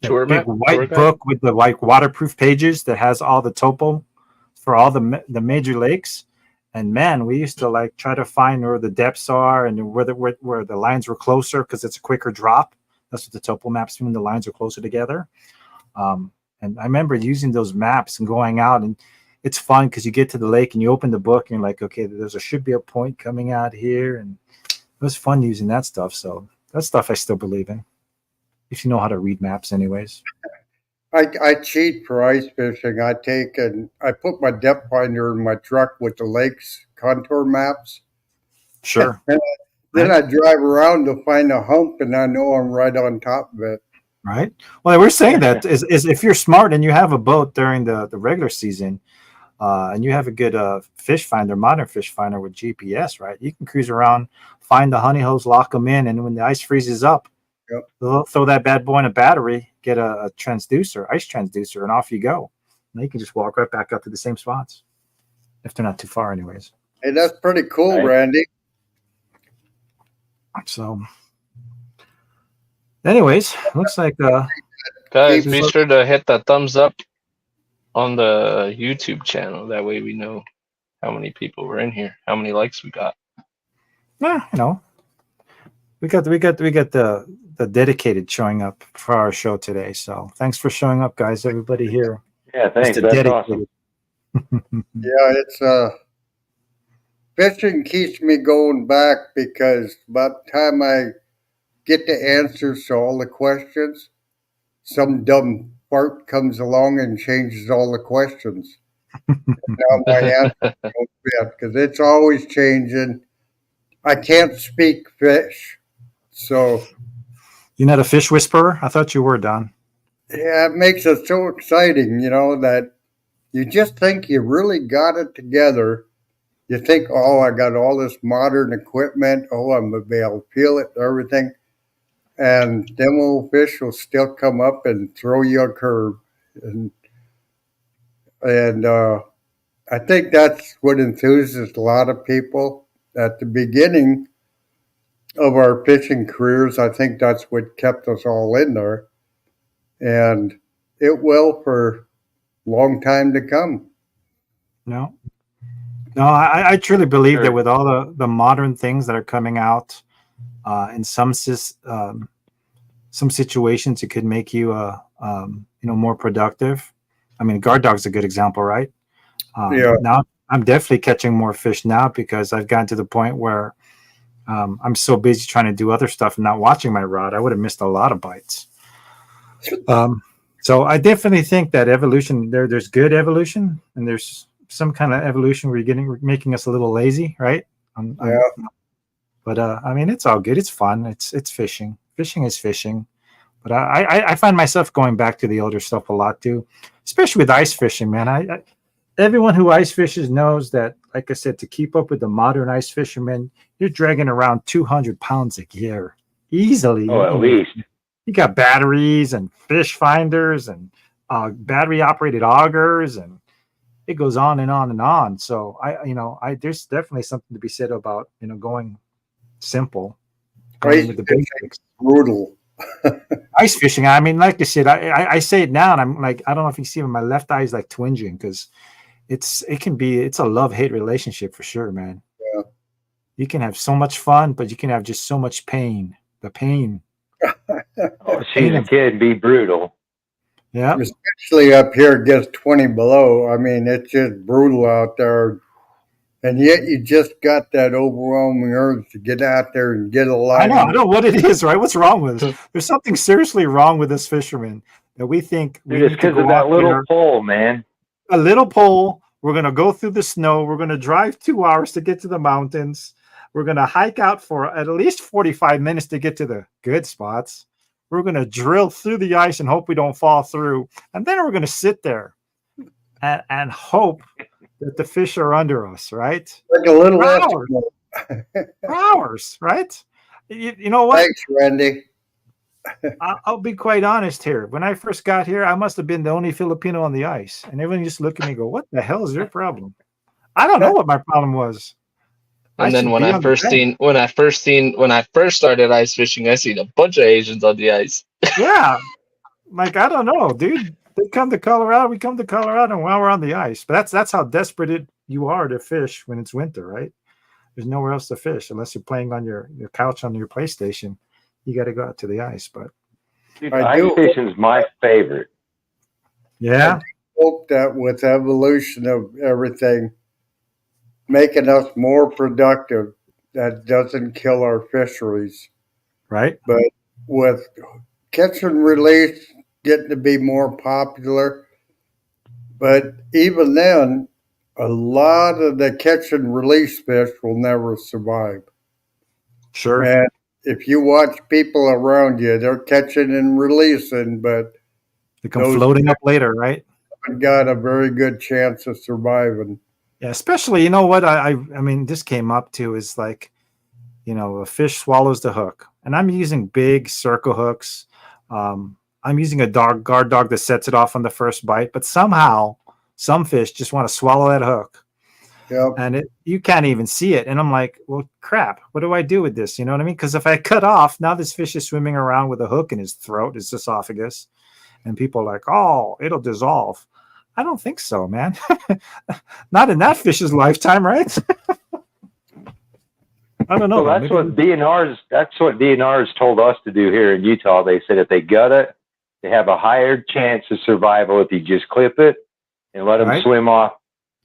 Tour big map? Tour white guide? book with the like waterproof pages that has all the topo for all the major lakes. And man, we used to like try to find where the depths are and where the lines were closer because it's a quicker drop. That's what the topo maps mean. The lines are closer together. And I remember using those maps and going out, and it's fun because you get to the lake and you open the book and you're like, okay, should be a point coming out here. And it was fun using that stuff. So that stuff I still believe in, if you know how to read maps anyways. I cheat for ice fishing. I put my depth finder in my truck with the lake's contour maps. Sure. Then I drive around to find a hump, and I know I'm right on top of it. Right. Well, we're saying that is if you're smart and you have a boat during the regular season, and you have a good fish finder, modern fish finder with GPS, right? You can cruise around, find the honey holes, lock them in, and when the ice freezes up, throw that bad boy in a battery, get a transducer, ice transducer, and off you go. And you can just walk right back up to the same spots if they're not too far, anyways. Hey, that's pretty cool, Right. Randy. So, anyways, looks like Guys, be sure to hit that thumbs up on the YouTube channel. That way we know how many people were in here, how many likes we got. we got the dedicated showing up for our show today. So thanks for showing up, guys. Everybody here. Yeah, thanks. Mr. That's Dedicated. awesome. Yeah, it's fishing keeps me going back because by the time I get the answers to all the questions, some dumb fart comes along and changes all the questions. Now my answer don't fit because it's always changing. I can't speak fish, so You're not a fish whisperer? I thought you were, Don. yeah, it makes it so exciting, that you just think you really got it together. You think, oh, I got all this modern equipment. Oh, I'm going to be able to feel it and everything. And them old fish will still come up and throw you a curve. And I think that's what enthuses a lot of people at the beginning of our fishing careers. I think that's what kept us all in there. And it will for a long time to come. No, I truly believe Sure. that with all the modern things that are coming out, in some situations, it could make you more productive. I mean, guard dog's a good example, right? Yeah. Now I'm definitely catching more fish now because I've gotten to the point where I'm so busy trying to do other stuff and not watching my rod. I would have missed a lot of bites. So I definitely think that evolution there's good evolution and there's some kind of evolution where you're making us a little lazy, right? But I mean, it's all good. It's fun. It's fishing. Fishing is fishing. But I find myself going back to the older stuff a lot too, especially with ice fishing, man. Everyone who ice fishes knows that, like I said, to keep up with the modern ice fishermen, you're dragging around 200 pounds of gear easily. Oh, at least. You got batteries and fish finders and battery operated augers, and it goes on and on and on. So there's definitely something to be said about going simple, going with the basics. Brutal. Ice fishing. I mean, like I said, I say it now, and I'm like, I don't know if you see it, my left eye is like twinging because it's a love-hate relationship for sure, man. Yeah. You can have so much fun, but you can have just so much pain. The pain. Oh, she's a kid. Be brutal. Yeah. Especially up here, it gets 20 below. I mean, it's just brutal out there. And yet you just got that overwhelming urge to get out there and get a line. I know what it is, right? What's wrong with us? There's something seriously wrong with us fishermen that we think we Dude, it's because of that little pole, man. A little pole. We're going to go through the snow. We're going to drive 2 hours to get to the mountains. We're going to hike out for at least 45 minutes to get to the good spots. We're going to drill through the ice and hope we don't fall through. And then we're going to sit there and hope that the fish are under us, right? Like a little For less. hours. For hours, right? You know what? Thanks, Randy. I'll be quite honest here. When I first got here, I must have been the only Filipino on the ice. And everyone just looked at me and go, what the hell is your problem? I don't know what my problem was. And then when should be I on the first bank. when I first started ice fishing, I seen a bunch of Asians on the ice. Yeah. Like, I don't know, dude. They come to Colorado, we come to Colorado, and while we're on the ice. But that's how desperate you are to fish when it's winter, right? There's nowhere else to fish unless you're playing on your couch on your PlayStation. You got to go out to the ice. But Dude, I ice fishing's my favorite. yeah, Hope that with evolution of everything, making us more productive, that doesn't kill our fisheries. right. But with catch and release getting to be more popular, but even then, a lot of the catch and release fish will never survive. Sure. And if you watch people around you, they're catching and releasing, but They come those floating up later, right? haven't got a very good chance of surviving. Yeah, especially, you know what I mean, this came up to is like, a fish swallows the hook, and I'm using big circle hooks. I'm using a guard dog that sets it off on the first bite, but somehow some fish just want to swallow that hook, Yep. and you can't even see it. And I'm like, well, crap, what do I do with this? You know what I mean? Because if I cut off, now this fish is swimming around with a hook in his throat, his esophagus, and people are like, oh, it'll dissolve. I don't think so, man. Not in that fish's lifetime, right? I don't know. Well, that's what DNRs told us to do here in Utah. They said if they gut it, they have a higher chance of survival if you just clip it and let them Right. swim off.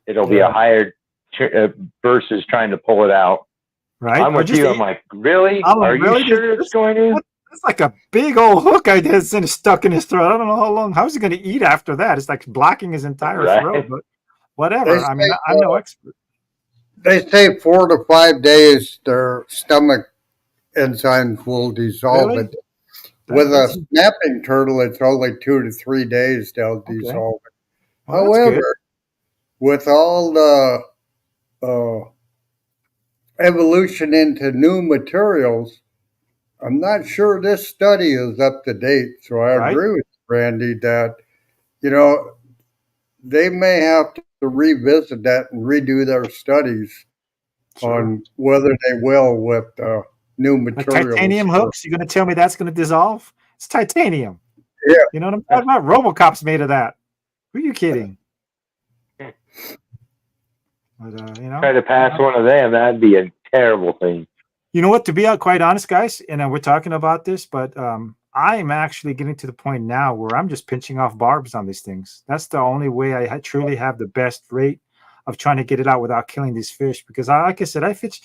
It'll be a higher versus trying to pull it out. Right. I'm with you. I'm like, really? Are really? you sure it's going in? It's like a big old hook I did stuck in his throat. I don't know how long. How's he going to eat after that? It's like blocking his entire Right. throat. But whatever. They I mean, say, I'm no expert. They say 4 to 5 days their stomach enzymes will dissolve Really? it. With a That's- snapping turtle, it's only 2 to 3 days they'll dissolve it. well, that's good. However, with all the evolution into new materials, I'm not sure this study is up to date. So I Right. agree with Randy that, they may have to revisit that and redo their studies Sure. on whether they will with new The materials. titanium hooks. You're going to tell me that's going to dissolve? It's titanium. Yeah. You know what I'm talking about? RoboCop's made of that. Who are you kidding? But, Try to pass one of them. That'd be a terrible thing. You know what? To be quite honest, guys, and we're talking about this, but I'm actually getting to the point now where I'm just pinching off barbs on these things. That's the only way I truly have the best rate of trying to get it out without killing these fish. Because, like I said, I fish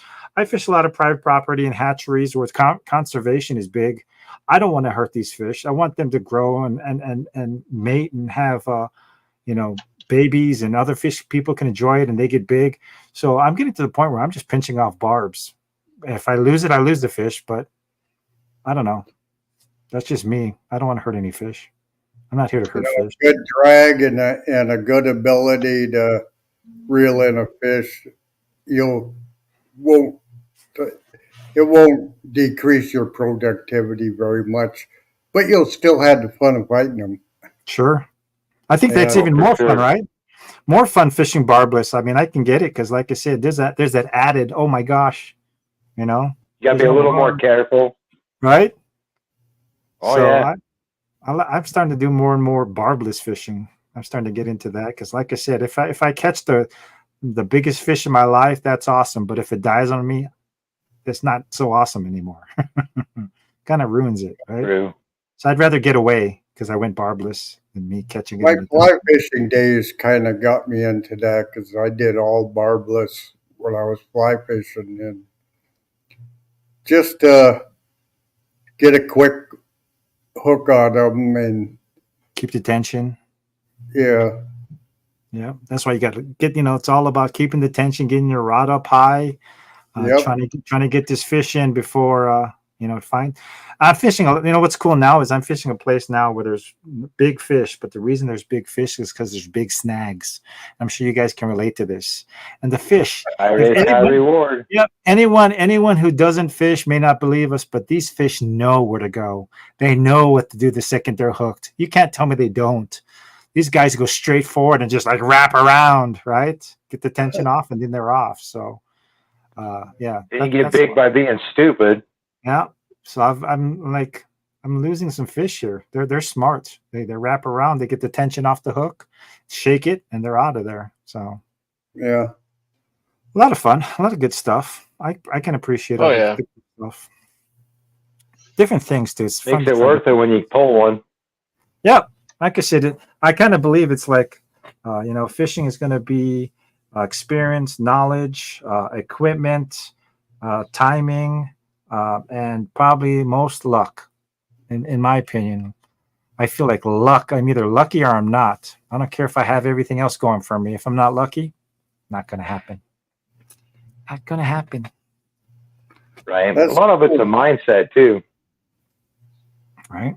a lot of private property and hatcheries where conservation is big. I don't want to hurt these fish. I want them to grow and mate and have babies, and other fish people can enjoy it and they get big. So I'm getting to the point where I'm just pinching off barbs. If I lose it, I lose the fish, but I don't know. That's just me. I don't want to hurt any fish. I'm not here to hurt fish. Good drag and a good ability to reel in a fish, it won't decrease your productivity very much, but you'll still have the fun of fighting them. Sure. I think that's Yeah, even for more sure. fun, right? More fun fishing barbless. I mean, I can get it because, like I said, there's that added, oh my gosh, You got to There's be a no little more harm. careful. right? Oh, So yeah. I'm starting to do more and more barbless fishing. I'm starting to get into that because, like I said, if I catch the biggest fish in my life, that's awesome. But if it dies on me, it's not so awesome anymore. Kind of ruins it, right? True. So I'd rather get away because I went barbless than me catching it. My in the fly fishing days kind of got me into that because I did all barbless when I was fly fishing, and just get a quick hook on them, and keep the tension. yeah, Yeah, that's why you got to get. It's all about keeping the tension, getting your rod up high, Yep. trying to get this fish in before fine. I'm fishing. What's cool now is I'm fishing a place now where there's big fish, but the reason there's big fish is because there's big snags. I'm sure you guys can relate to this. And the fish, High if risk, high anyone, reward. yep, anyone who doesn't fish may not believe us, but these fish know where to go. They know what to do the second they're hooked. You can't tell me they don't. These guys go straight forward and just like wrap around, right? Get the tension off, and then they're off. So, yeah, Didn't get big by being stupid. yeah. So I'm losing some fish here. They're smart. They wrap around. They get the tension off the hook, shake it, and they're out of there. So Yeah. a lot of fun, a lot of good stuff. I can appreciate all Oh, the yeah. good stuff. Different things too. It's fun Makes to it try. worth it when you pull one. Yeah, like I said, I kind of believe it's like, fishing is going to be experience, knowledge, equipment, timing, and probably most luck. In my opinion, I feel like luck. I'm either lucky or I'm not. I don't care if I have everything else going for me. If I'm not lucky, not going to happen. Not going to happen. Right. That's a lot of it's a mindset too. Right.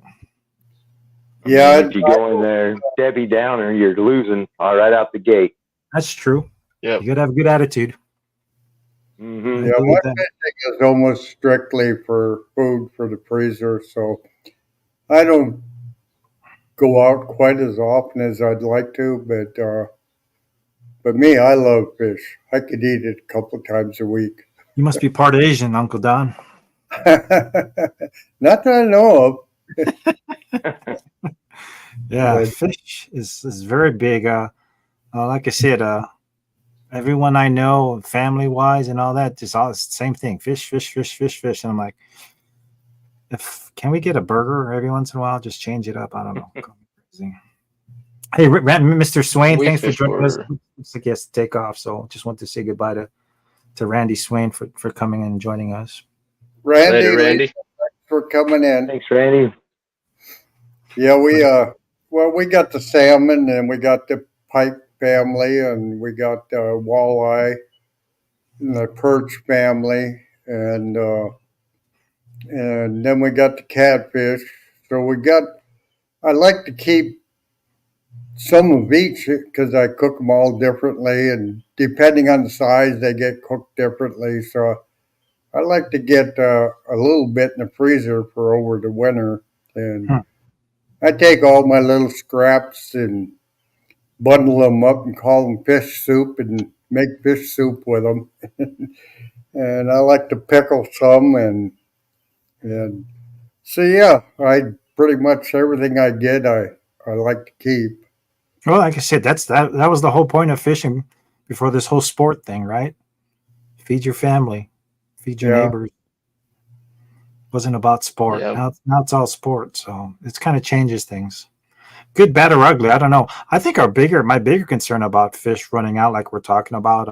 Yeah. If you go in there, Debbie Downer, you're losing right out the gate. That's true. Yep. You got to have a good attitude. Mm-hmm. Yeah, I agree my with that. fishing is almost strictly for food for the freezer, so I don't go out quite as often as I'd like to. But me, I love fish. I could eat it a couple of times a week. You must be part Asian, Uncle Don. Not that I know of. Yeah, But fish is very big. Like I said, everyone I know, family wise and all that, just all the same thing. Fish, fish, fish, fish, fish. And I'm like, can we get a burger every once in a while? Just change it up. I don't know. Crazy. Hey, Mr. Swain, We thanks for fish joining us. for Looks like he has to take off, so just want to say goodbye to Randy Swain for coming in and joining us. Randy, later, Randy. Lisa, thanks for coming in. Thanks, Randy. Yeah, we got the salmon and we got the pike family and we got walleye and the perch family and then we got the catfish. So I like to keep some of each because I cook them all differently, and depending on the size, they get cooked differently. So I like to get a little bit in the freezer for over the winter, and I take all my little scraps and bundle them up and call them fish soup and make fish soup with them. And I like to pickle some and so yeah, I pretty much everything I get I like to keep. Well, like I said, that was the whole point of fishing before this whole sport thing, right? Feed your family, feed your Yeah. neighbors. Wasn't about sport. Yeah. Now it's all sport, so it's kind of changes things. Good, bad, or ugly. I don't know. I think my bigger concern about fish running out, like we're talking about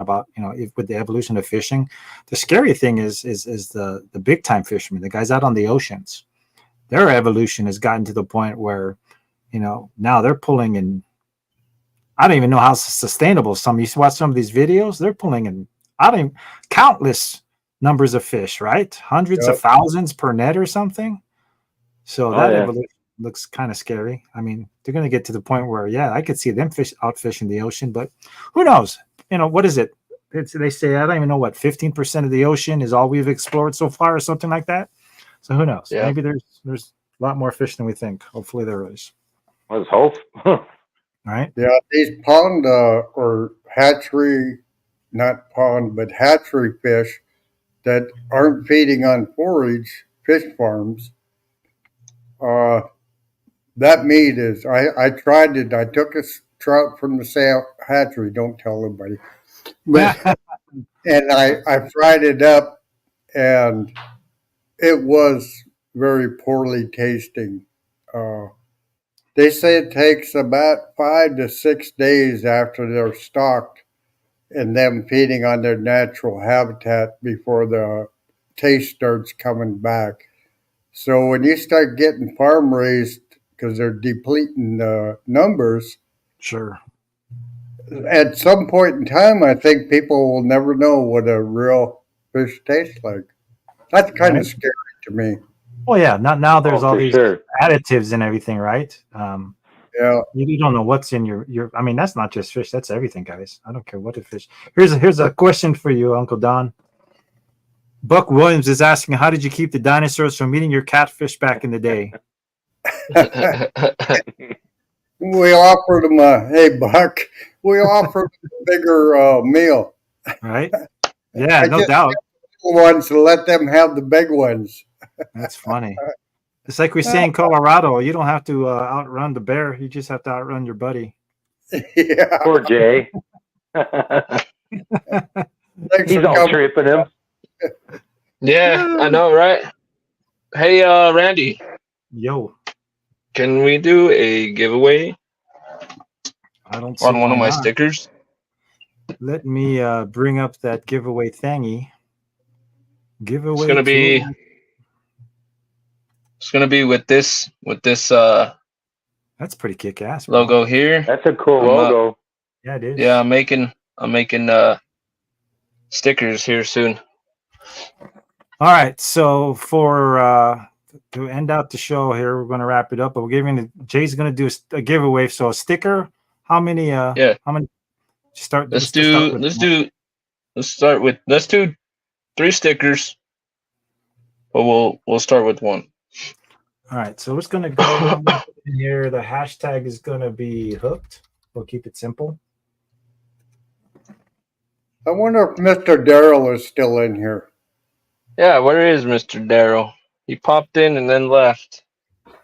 with the evolution of fishing, the scary thing is the big time fishermen, the guys out on the oceans. Their evolution has gotten to the point where, now they're pulling in. I don't even know how sustainable some. You watch some of these videos, they're pulling in. I don't even, countless numbers of fish, right? Hundreds of Yep. thousands per net or something. So Oh, that yeah. evolution looks kind of scary. I mean, they're going to get to the point where, yeah, I could see them out fishing the ocean, but who knows? What is it? They say, I don't even know what 15% of the ocean is all we've explored so far, or something like that. So who knows? Yeah. Maybe there's a lot more fish than we think. Hopefully there is. Let's hope. All right. Yeah, these pond or hatchery, not pond, but hatchery fish that aren't feeding on forage fish farms. That meat is. I tried it. I took a trout from the hatchery. Don't tell anybody. But and I fried it up, and it was very poorly tasting. They say it takes about 5 to 6 days after they're stocked and them feeding on their natural habitat before the taste starts coming back. So when you start getting farm raised because they're depleting the numbers, Sure. at some point in time, I think people will never know what a real fish tastes like. That's kind of Right. scary to me. Oh yeah, not now. There's Oh, all for these sure. additives and everything, right? Yeah. You don't know what's in your. I mean, that's not just fish. That's everything, guys. I don't care what the fish. Here's a question for you, Uncle Don. Buck Williams is asking, how did you keep the dinosaurs from eating your catfish back in the day? We offered them hey, Buck, we offered them a bigger meal. Right? Yeah, I no just doubt. little ones to let them have the big ones. That's funny. It's like we say in Colorado, you don't have to outrun the bear. You just have to outrun your buddy. Yeah. Poor Jay. Thanks He's for all coming. tripping him. Yeah, I know, right? Hey, Randy, Yo, can we do a giveaway I don't see on one why of my not. stickers? Let me bring up that giveaway thingy. Giveaway. It's gonna be. tool. It's gonna be with this That's pretty kick ass, bro. logo here. That's a cool I'm, logo. Yeah, it is. Yeah, I'm making stickers here soon. All right. So for to end out the show here, we're going to wrap it up. But we're giving Jay's going to do a giveaway. So a sticker. How many? Yeah. How many? Start. Let's do 3 stickers. But we'll start with 1. All right. So it's going to go in here. The hashtag is going to be hooked. We'll keep it simple. I wonder if Mr. Darrell is still in here. Yeah, where is Mr. Darrell? He popped in and then left.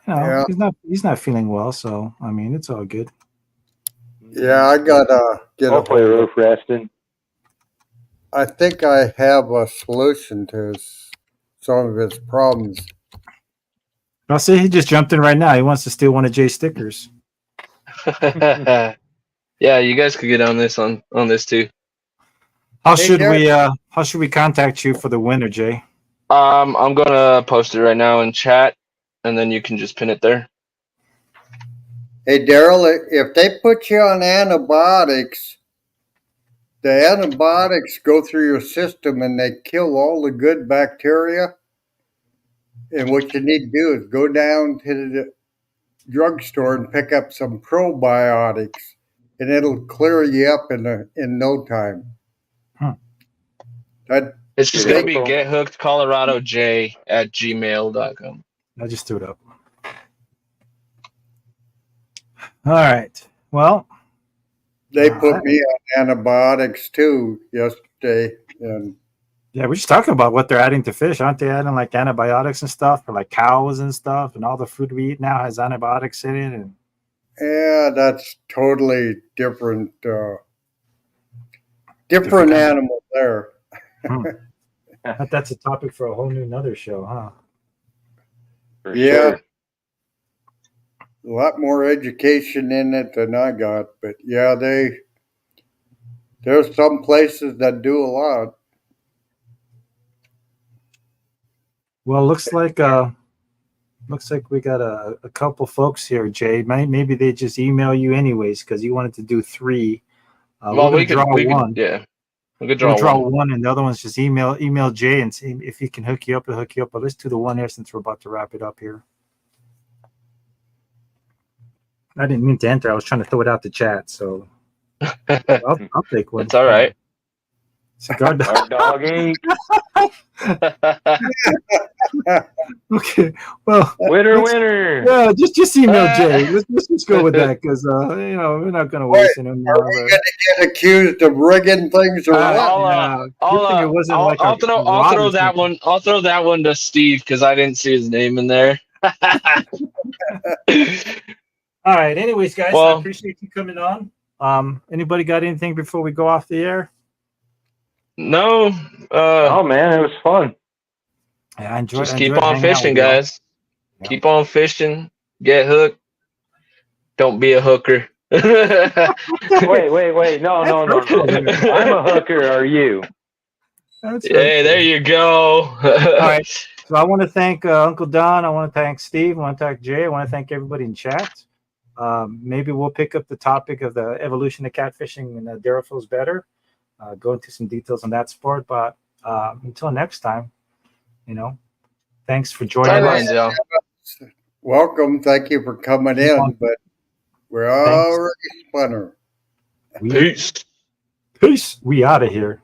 You know, Yeah. he's not feeling well, so I mean it's all good. Yeah, I gotta get a Hopefully, hold of. roof resting. I think I have a solution to some of his problems. I'll say he just jumped in right now. He wants to steal one of Jay's stickers. Yeah, you guys could get on this too. How Hey, should we contact you for the winner, Jay? I'm gonna post it right now in chat, and then you can just pin it there. Hey, Darrell, if they put you on antibiotics, the antibiotics go through your system and they kill all the good bacteria. And what you need to do is go down to the drugstore and pick up some probiotics, and it'll clear you up in no time. Huh. That It's just They- gonna be gethookedcoloradoj@gmail.com. I just threw it up. All right. Well, they All put right. me on antibiotics too yesterday, and yeah, we're just talking about what they're adding to fish. Aren't they adding like antibiotics and stuff for like cows and stuff? And all the food we eat now has antibiotics in it. And yeah, that's totally different. Different Different animal there. that's a topic for a whole new another show, huh? For Yeah. sure. A lot more education in it than I got, but yeah, there's some places that do a lot. Well, looks like we got a couple folks here, Jay. Maybe they just email you anyways because you wanted to do 3. Well, we could draw one. yeah, we could We'll draw draw one. one, and the other one's just email Jay and see if he can hook you up. He'll hook you up. But let's do the one here since we're about to wrap it up here. I didn't mean to enter. I was trying to throw it out the chat, so I'll take one. It's all right. Cigar dog. Our dog ain't. Okay. Well, Winner. yeah, just email Jay. Let's just go with that because we're not gonna waste any more. Are we going to get accused of rigging things or what? I'll throw that one. I'll throw that one to Steve because I didn't see his name in there. All right. Anyways, guys, Well- I appreciate you coming on. Anybody got anything before we go off the air? No. Oh man, it was fun. Yeah, I enjoyed. Just I keep enjoyed on hanging out fishing, with y'all. guys. Yeah. Keep on fishing. Get hooked. Don't be a hooker. Wait. No. I'm a hooker. Are you? That's Hey, there you go. All right. So I want to thank Uncle Don. I want to thank Steve. I want to thank Jay. I want to thank everybody in chat. maybe we'll pick up the topic of the evolution of catfishing when Daryl feels better. Go into some details on that sport. But until next time, thanks for joining All us. right, y'all. Welcome. Thank you for coming in, but we're already splinter. Peace. Peace. We out of here.